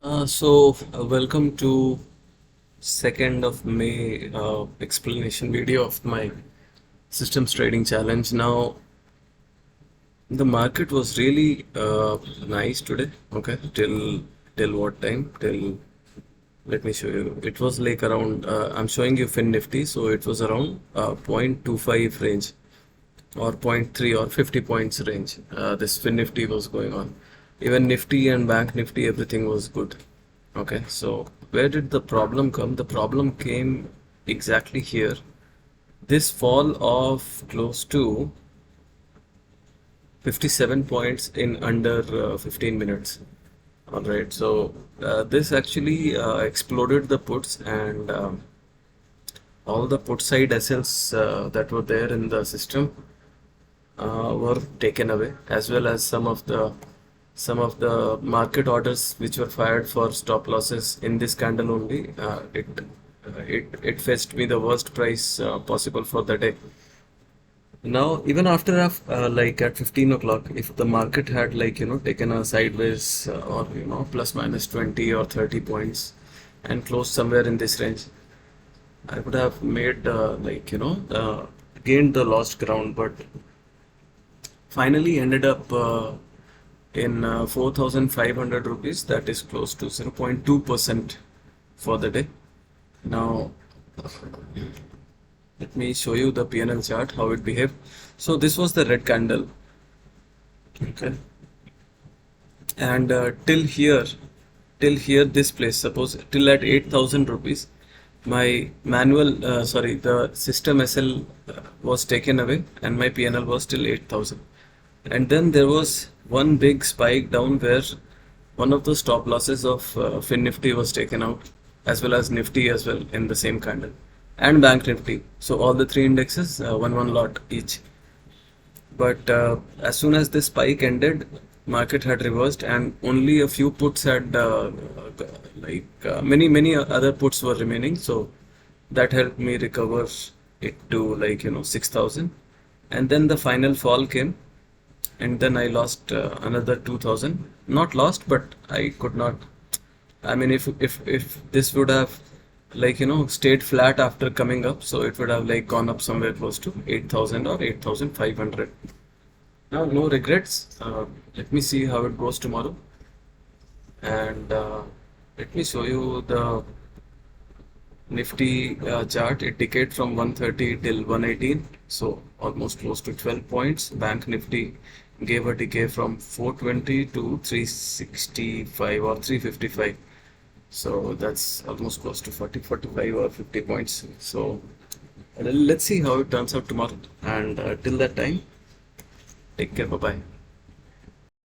Welcome to 2nd of May explanation video of my systems trading challenge. Now, the market was really nice today. Okay, till what time? Till let me show you. It was like around. I'm showing you Finnifty, so it was around 0.25 range or zero point 0.3 or 50 points range. This Finnifty was going on. Even Nifty and Bank Nifty, everything was good. Okay, so where did the problem come? The problem came exactly here. This fall of close to 57 points in under 15 minutes. All right, so this actually exploded the puts and all the put side SLs that were there in the system were taken away, as well as some of the market orders which were fired for stop losses in this candle only. It fetched me the worst price possible for the day. Now, even after like at 15 o'clock, if the market had taken a sideways or plus minus 20 or 30 points and closed somewhere in this range, I would have made gained the lost ground, but finally ended up in 4,500 rupees. That is close to 0.2% for the day. Now, let me show you the PNL chart, how it behaved. So this was the red candle. Okay. And till here, this place, suppose till at 8,000 rupees, my the system SL was taken away and my PNL was till 8,000. And then there was one big spike down where one of the stop losses of Finnifty was taken out, as well as Nifty as well in the same candle, and Bank Nifty. So all the three indexes, one lot each. But as soon as this spike ended, market had reversed, and only a few puts had many other puts were remaining. So that helped me recover it to 6,000. And then the final fall came, and then I lost another 2,000. Not lost, but I could not. I mean, if this would have stayed flat after coming up, so it would have gone up somewhere close to 8,000 or 8,500. Now, no regrets. Let me see how it goes tomorrow, and let me show you the Nifty chart. It decayed from 130 till 118, so almost close to 12 points. Bank Nifty gave a decay from 420 to 365 or 355. So that's almost close to 40, 45 or 50 points. So let's see how it turns out tomorrow. And till that time, take care. Bye bye.